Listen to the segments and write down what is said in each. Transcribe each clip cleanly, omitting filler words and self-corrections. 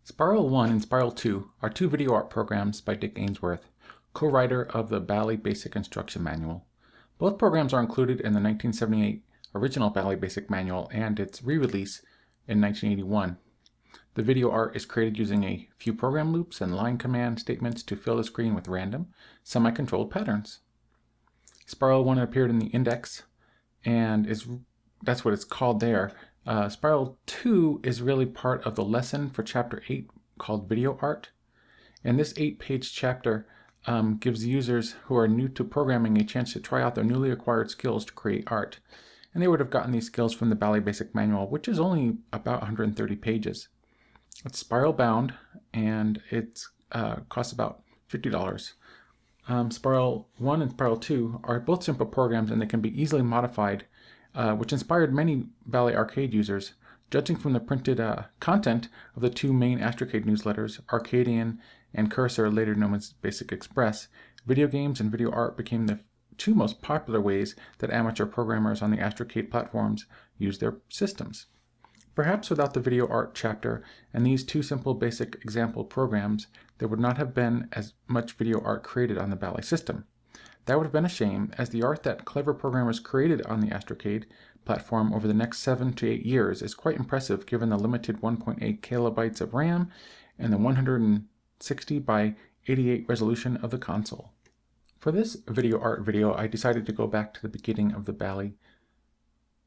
Spiral 1 and Spiral 2 are two video art programs by Dick Ainsworth, co-writer of the Bally BASIC instruction manual. Both programs are included in the 1978 original Bally BASIC manual and its re-release in 1981. The video art is created using a few program loops and line command statements to fill the screen with random, semi-controlled patterns. Spiral 1 appeared in the index, and that's what it's called there. Spiral 2 is really part of the lesson for Chapter 8 called Video Art. And this 8-page chapter gives users who are new to programming a chance to try out their newly acquired skills to create art. And they would have gotten these skills from the Bally BASIC manual, which is only about 130 pages. It's spiral bound, and it costs about $50. Spiral 1 and Spiral 2 are both simple programs, and they can be easily modified, which inspired many Bally Arcade users. Judging from the printed content of the two main Astrocade newsletters, Arcadian and Cursor, later known as Basic Express, video games and video art became the two most popular ways that amateur programmers on the Astrocade platforms use their systems. Perhaps without the video art chapter and these two simple basic example programs, there would not have been as much video art created on the Bally system. That would have been a shame, as the art that clever programmers created on the Astrocade platform over the next 7 to 8 years is quite impressive given the limited 1.8 kilobytes of RAM and the 160 by 88 resolution of the console. For this video art video, I decided to go back to the beginning of the Bally.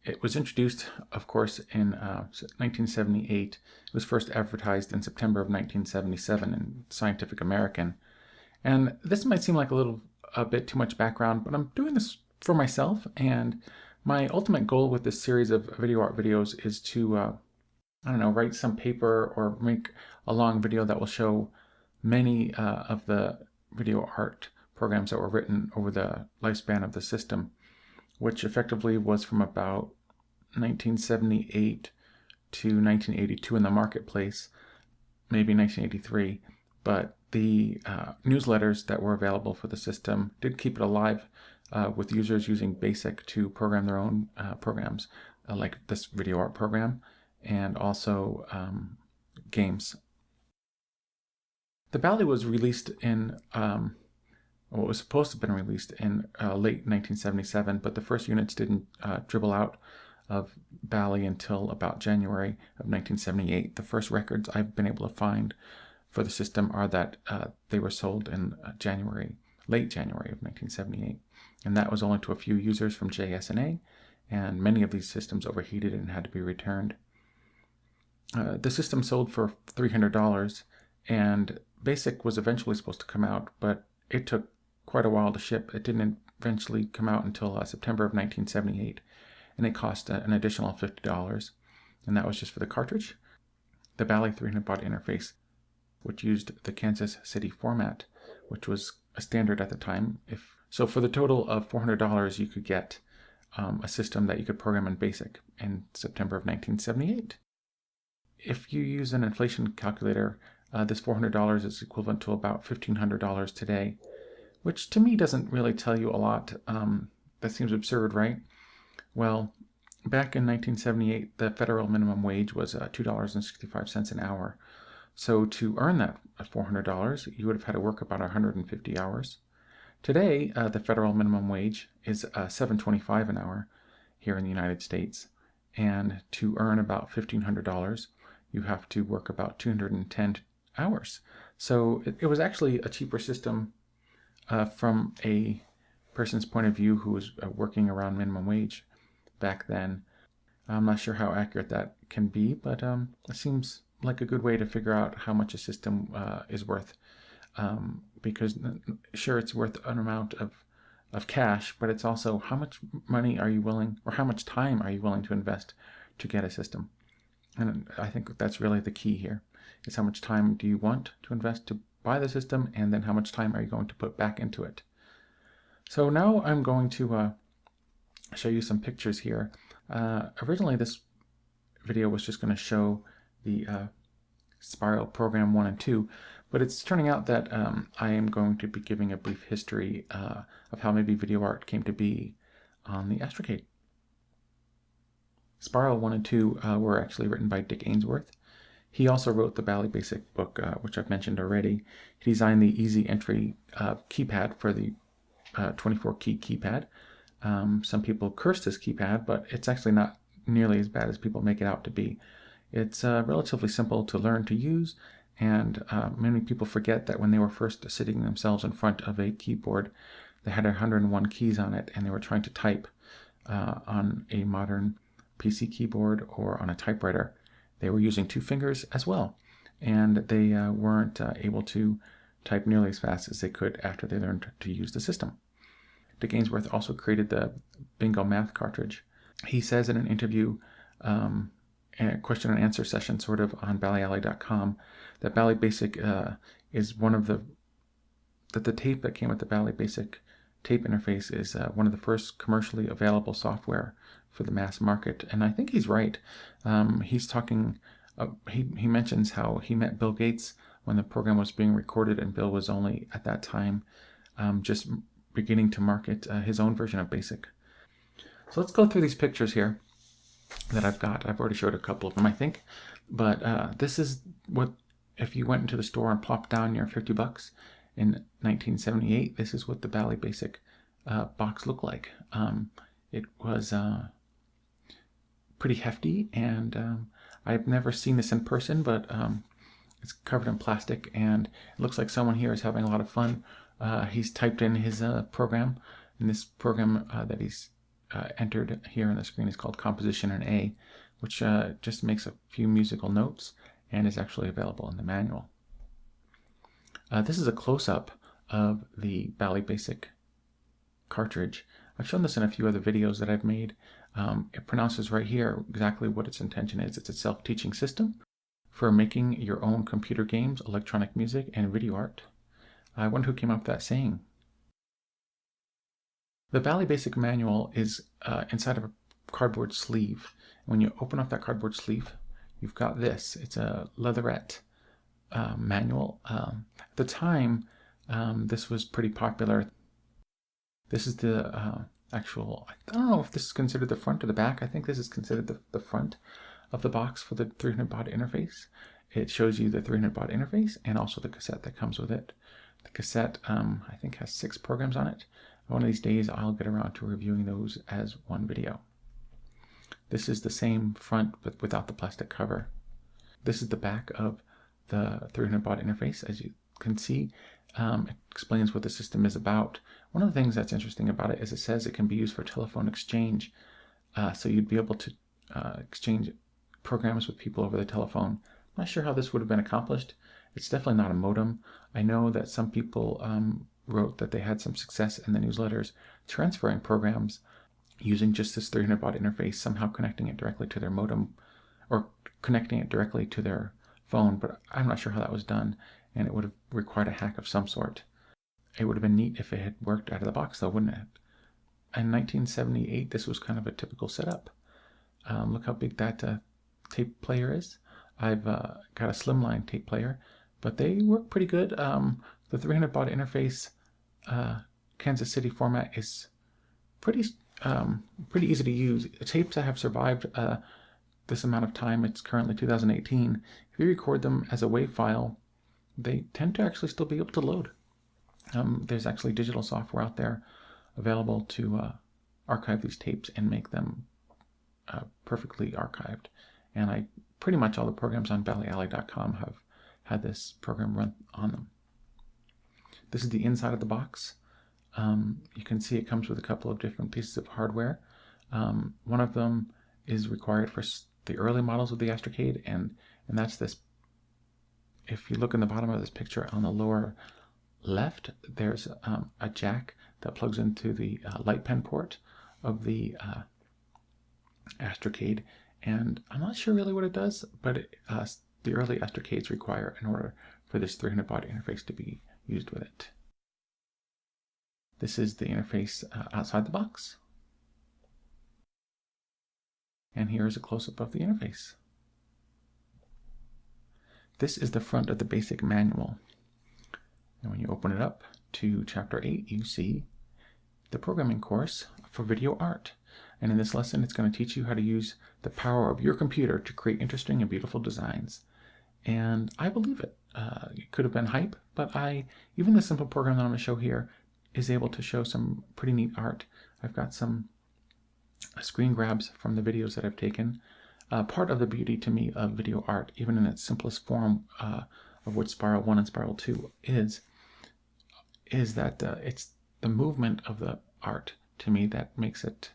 It was introduced, of course, in 1978. It was first advertised in September of 1977 in Scientific American. And this might seem like a bit too much background, but I'm doing this for myself, and my ultimate goal with this series of video art videos is to, write some paper or make a long video that will show many of the video art programs that were written over the lifespan of the system, which effectively was from about 1978 to 1982 in the marketplace, maybe 1983, but the newsletters that were available for the system did keep it alive with users using BASIC to program their own programs, like this video art program, and also games. The Bally was released in, it was supposed to have been released in late 1977, but the first units didn't dribble out of Bally until about January of 1978. The first records I've been able to find for the system are that they were sold in late January of 1978. And that was only to a few users from JSNA, and many of these systems overheated and had to be returned. The system sold for $300, and BASIC was eventually supposed to come out, but it took quite a while to ship. It didn't eventually come out until September of 1978, and it cost an additional $50, and that was just for the cartridge. The Bally 300 baud interface, which used the Kansas City format, which was a standard at the time. So for the total of $400, you could get a system that you could program in BASIC in September of 1978. If you use an inflation calculator, this $400 is equivalent to about $1,500 today, which to me doesn't really tell you a lot. That seems absurd, right? Well, back in 1978, the federal minimum wage was $2.65 an hour. So to earn that $400, you would have had to work about 150 hours. Today, the federal minimum wage is $7.25 an hour here in the United States. And to earn about $1,500, you have to work about 210 hours. So it was actually a cheaper system from a person's point of view who was working around minimum wage back then. I'm not sure how accurate that can be, but it seems like a good way to figure out how much a system is worth, because sure, it's worth an amount of cash, but it's also how much money are you willing, or how much time are you willing to invest to get a system. And I think that's really the key here, is how much time do you want to invest to buy the system, and then how much time are you going to put back into it. So now I'm going to show you some pictures here. Originally this video was just going to show the Spiral program 1 and 2, but it's turning out that I am going to be giving a brief history of how maybe video art came to be on the Astrocade. Spiral 1 and 2 were actually written by Dick Ainsworth. He also wrote the Bally BASIC book, which I've mentioned already. He designed the easy entry keypad for the 24-key keypad. Some people curse this keypad, but it's actually not nearly as bad as people make it out to be. It's relatively simple to learn to use, and many people forget that when they were first sitting themselves in front of a keyboard, they had 101 keys on it, and they were trying to type on a modern PC keyboard or on a typewriter. They were using 2 fingers as well, and they weren't able to type nearly as fast as they could after they learned to use the system. Dick Ainsworth also created the Bingo math cartridge. He says in an interview, in a question and answer session sort of on ballyalley.com, that Bally BASIC is one of the tape that came with the Bally BASIC tape interface is one of the first commercially available software for the mass market, and I think he's right. He's talking, he mentions how he met Bill Gates when the program was being recorded, and Bill was only at that time just beginning to market his own version of BASIC. So let's go through these pictures here that I've got. I've already showed a couple of them, I think, but this is what, if you went into the store and plopped down your $50 in 1978, this is what the Bally BASIC box looked like. It was pretty hefty, and I've never seen this in person, but it's covered in plastic, and it looks like someone here is having a lot of fun. He's typed in his program, and this program that he's entered here on the screen is called Composition in A, which just makes a few musical notes and is actually available in the manual. This is a close-up of the Bally BASIC cartridge. I've shown this in a few other videos that I've made. It pronounces right here exactly what its intention is. It's a self-teaching system for making your own computer games, electronic music, and video art. I wonder who came up with that saying. The Bally BASIC manual is inside of a cardboard sleeve. When you open up that cardboard sleeve, you've got this. It's a leatherette manual. At the time, this was pretty popular. This is the actual, I don't know if this is considered the front or the back. I think this is considered the front of the box for the 300 baud interface. It shows you the 300 baud interface and also the cassette that comes with it. The cassette, I think, has 6 programs on it. One of these days, I'll get around to reviewing those as one video. This is the same front, but without the plastic cover. This is the back of the 300 baud interface. As you can see, it explains what the system is about. One of the things that's interesting about it is it says it can be used for telephone exchange. So you'd be able to exchange programs with people over the telephone. I'm not sure how this would have been accomplished. It's definitely not a modem. I know that some people wrote that they had some success in the newsletters transferring programs using just this 300 baud interface, somehow connecting it directly to their modem or connecting it directly to their phone, but I'm not sure how that was done, and it would have required a hack of some sort. It would have been neat if it had worked out of the box though, wouldn't it? In 1978, this was kind of a typical setup. Look how big that tape player is. I've got a slimline tape player, but they work pretty good. The 300 baud interface Kansas City format is pretty easy to use. Tapes that have survived this amount of time, it's currently 2018, if you record them as a WAV file, they tend to actually still be able to load. There's actually digital software out there available to archive these tapes and make them perfectly archived. And pretty much all the programs on ballyalley.com have had this program run on them. This is the inside of the box. You can see it comes with a couple of different pieces of hardware. One of them is required for the early models of the Astrocade, and that's this. If you look in the bottom of this picture on the lower left, there's a jack that plugs into the light pen port of the Astrocade, and I'm not sure really what it does, but the early Astrocades require in order for this 300 baud interface to be used with it. This is the interface outside the box. And here is a close-up of the interface. This is the front of the basic manual. And when you open it up to Chapter 8, you see the programming course for video art. And in this lesson, it's going to teach you how to use the power of your computer to create interesting and beautiful designs. and I believe it. It could have been hype, but even the simple program that I'm going to show here is able to show some pretty neat art. I've got some screen grabs from the videos that I've taken. Part of the beauty to me of video art, even in its simplest form, of what Spiral 1 and Spiral 2 is that it's the movement of the art to me that makes it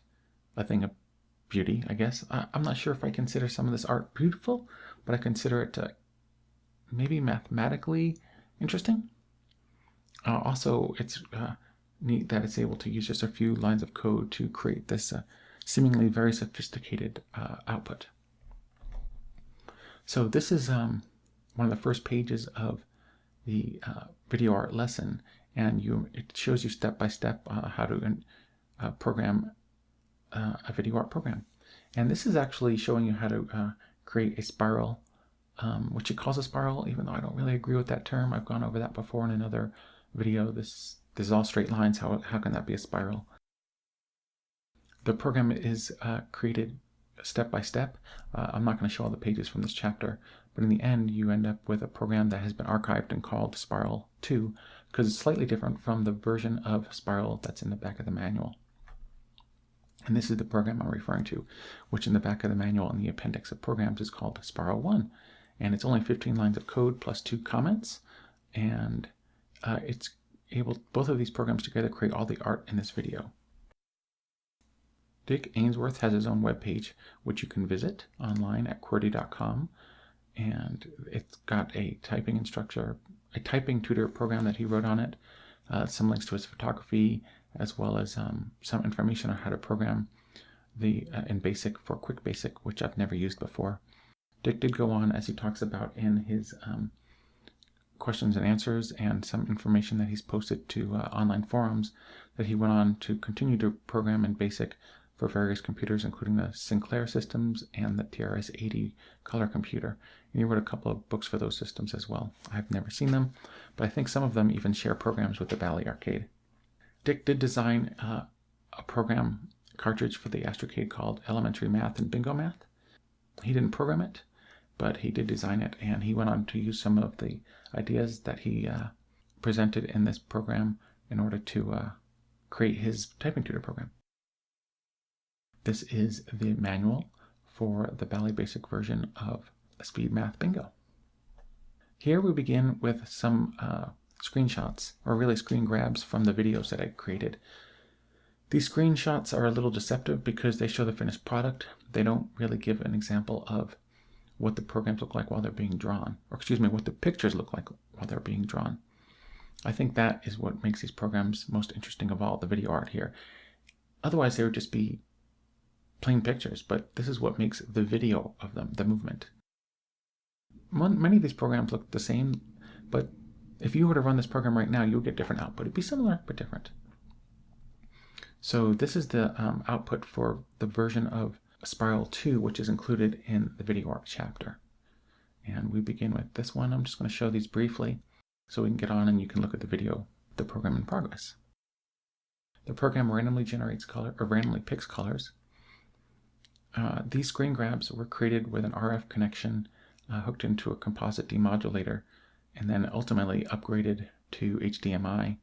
a thing of beauty, I guess. I'm not sure if I consider some of this art beautiful, but I consider it maybe mathematically interesting. Also, it's neat that it's able to use just a few lines of code to create this seemingly very sophisticated output. So this is one of the first pages of the video art lesson, and it shows you step by step how to program a video art program. And this is actually showing you how to create a spiral, which it calls a spiral, even though I don't really agree with that term. I've gone over that before in another video. This is all straight lines. How can that be a spiral? The program is created step by step. I'm not going to show all the pages from this chapter, but in the end you end up with a program that has been archived and called Spiral 2, because it's slightly different from the version of Spiral that's in the back of the manual. And this is the program I'm referring to, which in the back of the manual in the appendix of programs is called Spiral 1. And it's only 15 lines of code plus 2 comments, and it's able, both of these programs together create all the art in this video. Dick Ainsworth has his own webpage, which you can visit online at QWERTY.com, and it's got a typing instructor, a typing tutor program that he wrote on it, some links to his photography, as well as some information on how to program in BASIC for Quick Basic, which I've never used before. Dick did go on, as he talks about in his questions and answers and some information that he's posted to online forums, that he went on to continue to program in BASIC for various computers, including the Sinclair systems and the TRS-80 color computer. And he wrote a couple of books for those systems as well. I've never seen them, but I think some of them even share programs with the Bally Arcade. Dick did design a program cartridge for the Astrocade called Elementary Math and Bingo Math. He didn't program it, but he did design it, and he went on to use some of the ideas that he presented in this program in order to create his typing tutor program. This is the manual for the Bally BASIC version of Speed Math Bingo. Here we begin with some screenshots, or really screen grabs from the videos that I created. These screenshots are a little deceptive because they show the finished product. They don't really give an example of what the programs look like while they're being drawn, or excuse me, what the pictures look like while they're being drawn. I think that is what makes these programs most interesting of all, the video art here. Otherwise they would just be plain pictures, but this is what makes the video of them, the movement. Many of these programs look the same, but if you were to run this program right now, you'll get different output. It'd be similar, but different. So this is the output for the version of Spiral 2, which is included in the video art chapter. And we begin with this one. I'm just going to show these briefly so we can get on and you can look at the video, the program in progress. The program randomly generates color, or randomly picks colors. These screen grabs were created with an RF connection hooked into a composite demodulator, and then ultimately upgraded to HDMI.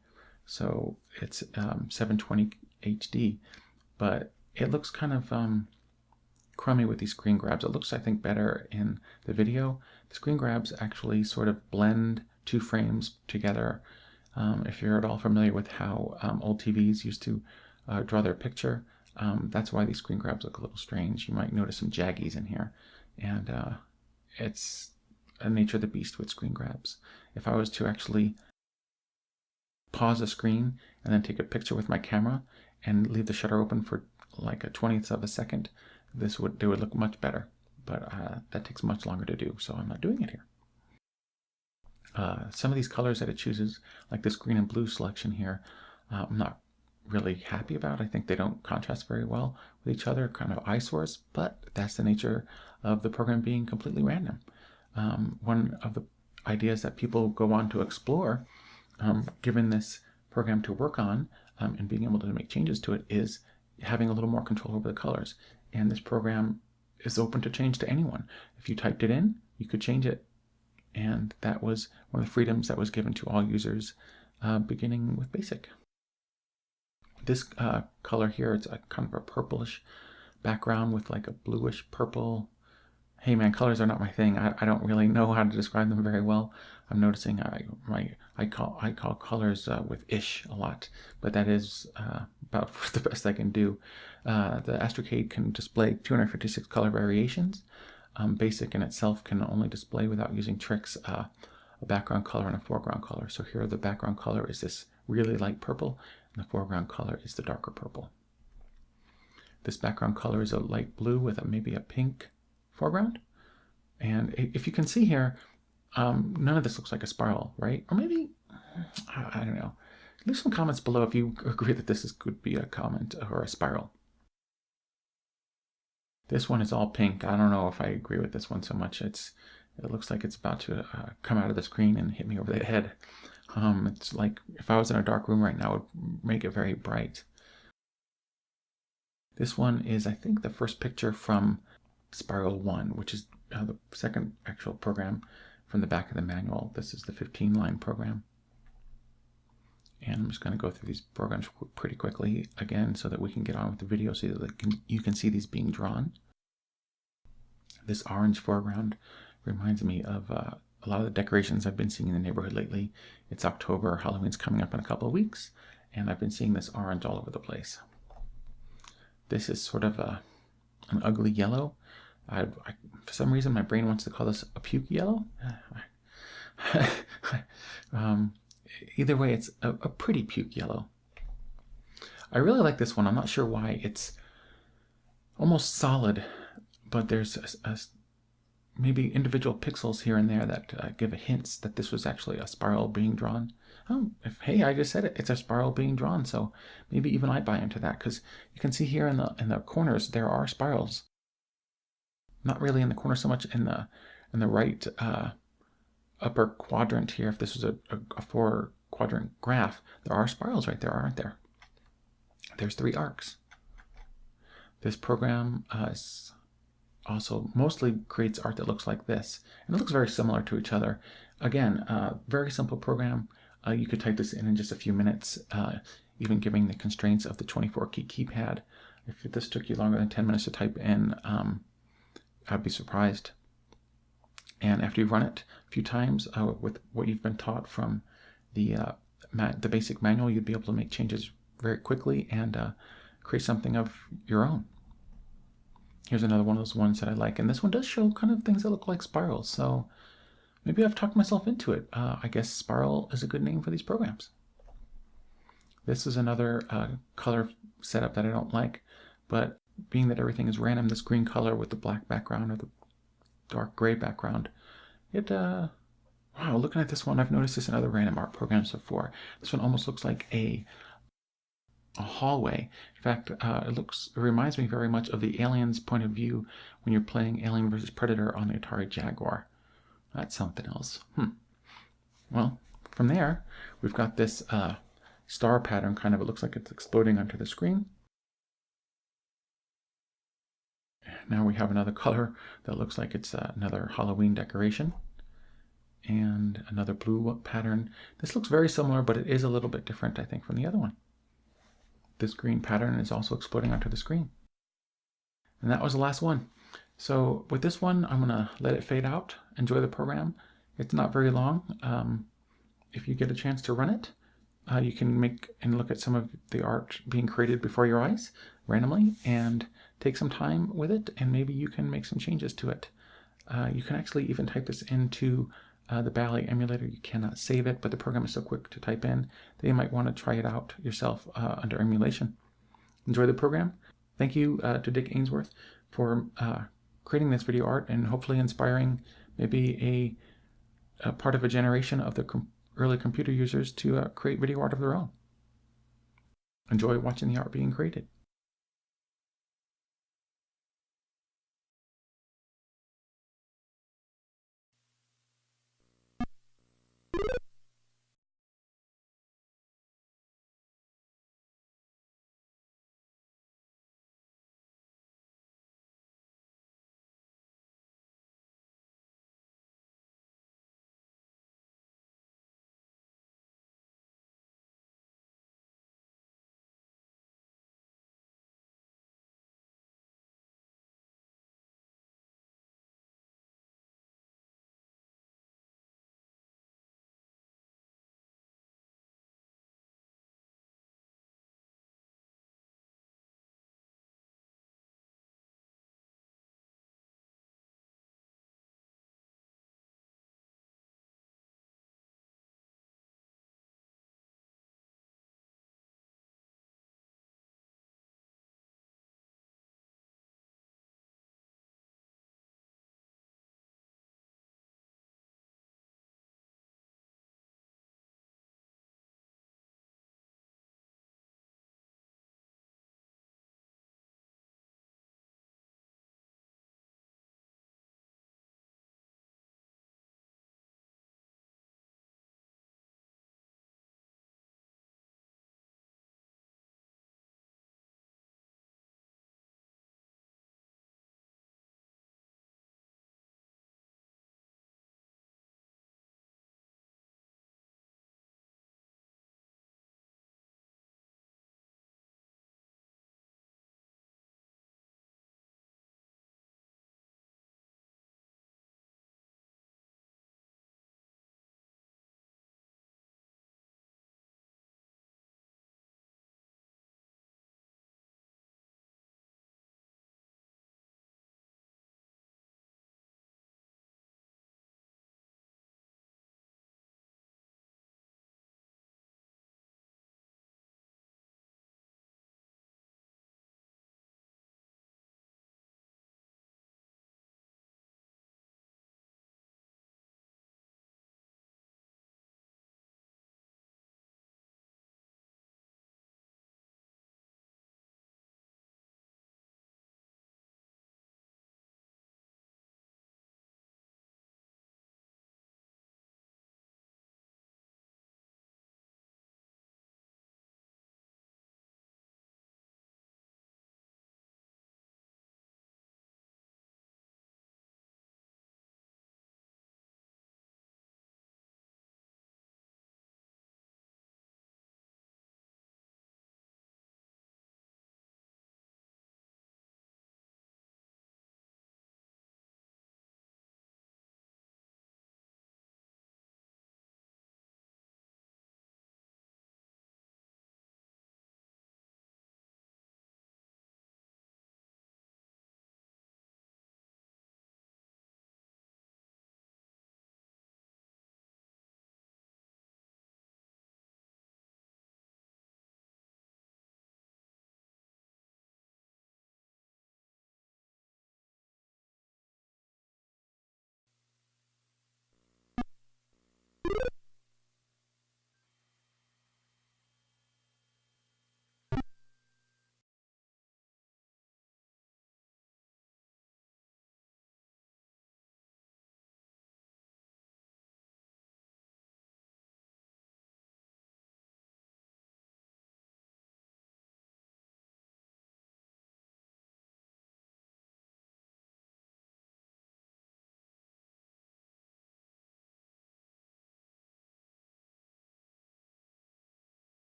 So it's 720 HD, but it looks kind of crummy with these screen grabs. It looks, I think, better in the video. The screen grabs actually sort of blend 2 frames together. If you're at all familiar with how old TVs used to draw their picture, that's why these screen grabs look a little strange. You might notice some jaggies in here, and it's a nature of the beast with screen grabs. If I was to actually pause a screen and then take a picture with my camera and leave the shutter open for like a 20th of a second, they would look much better, but that takes much longer to do, so I'm not doing it here. Some of these colors that it chooses, like this green and blue selection here, I'm not really happy about. I think they don't contrast very well with each other, kind of eyesores, but that's the nature of the program being completely random. One of the ideas that people go on to explore, given this program to work on and being able to make changes to it, is having a little more control over the colors. And this program is open to change to anyone. If you typed it in, you could change it And that was one of the freedoms that was given to all users beginning with BASIC. This color here, it's a kind of a purplish background with like a bluish purple. Hey man, colors are not my thing. I don't really know how to describe them very well. I'm noticing I call colors with ish a lot, but that is about the best I can do. The Astrocade can display 256 color variations. BASIC in itself can only display, without using tricks, a background color and a foreground color. So here the background color is this really light purple, and the foreground color is the darker purple. This background color is a light blue with maybe a pink foreground. And if you can see here, none of this looks like a spiral, right? Or maybe, I don't know. Leave some comments below if you agree that this could be a comment or a spiral. This one is all pink. I don't know if I agree with this one so much. It looks like it's about to come out of the screen and hit me over the head. It's like if I was in a dark room right now, it would make it very bright. This one is, I think, the first picture from Spiral 1, which is the second actual program from the back of the manual. This is the 15-line program. And I'm just going to go through these programs pretty quickly again so that we can get on with the video so that you can see these being drawn. This orange foreground reminds me of a lot of the decorations I've been seeing in the neighborhood lately. It's October, Halloween's coming up in a couple of weeks, and I've been seeing this orange all over the place. This is sort of an ugly yellow. For some reason, my brain wants to call this a puke yellow. Either way, it's a pretty puke yellow. I really like this one. I'm not sure why. It's almost solid, but there's maybe individual pixels here and there that give hints that this was actually a spiral being drawn. Oh, hey, I just said it. It's a spiral being drawn, so maybe even I buy into that, because you can see here in the corners there are spirals. Not really in the corner so much in the right upper quadrant here. If this was a 4-quadrant graph, there are spirals right there, aren't there? There's 3 arcs. This program also mostly creates art that looks like this, and it looks very similar to each other. Again, very simple program. You could type this in just a few minutes, even given the constraints of the 24-key keypad. If this took you longer than 10 minutes to type in, I'd be surprised. And after you run it a few times with what you've been taught from the BASIC manual, you'd be able to make changes very quickly and create something of your own. Here's another one of those ones that I like, and this one does show kind of things that look like spirals, so maybe I've talked myself into it. I guess spiral is a good name for these programs. This is another color setup that I don't like, but being that everything is random, this green color with the black background or the dark gray background, wow, looking at this one, I've noticed this in other random art programs before. This one almost looks like a hallway. In fact, it reminds me very much of the Alien's point of view when you're playing Alien vs. Predator on the Atari Jaguar. That's something else. Well, from there, we've got this star pattern, kind of, it looks like it's exploding onto the screen. Now we have another color that looks like it's another Halloween decoration. And another blue pattern. This looks very similar, but it is a little bit different, I think, from the other one. This green pattern is also exploding onto the screen. And that was the last one. So with this one, I'm going to let it fade out. Enjoy the program. It's not very long. If you get a chance to run it, you can make and look at some of the art being created before your eyes randomly and take some time with it, and maybe you can make some changes to it. You can actually even type this into the Bally emulator. You cannot save it, but the program is so quick to type in that you might want to try it out yourself under emulation. Enjoy the program. Thank you to Dick Ainsworth for creating this video art and hopefully inspiring maybe a part of a generation of the early computer users to create video art of their own. Enjoy watching the art being created.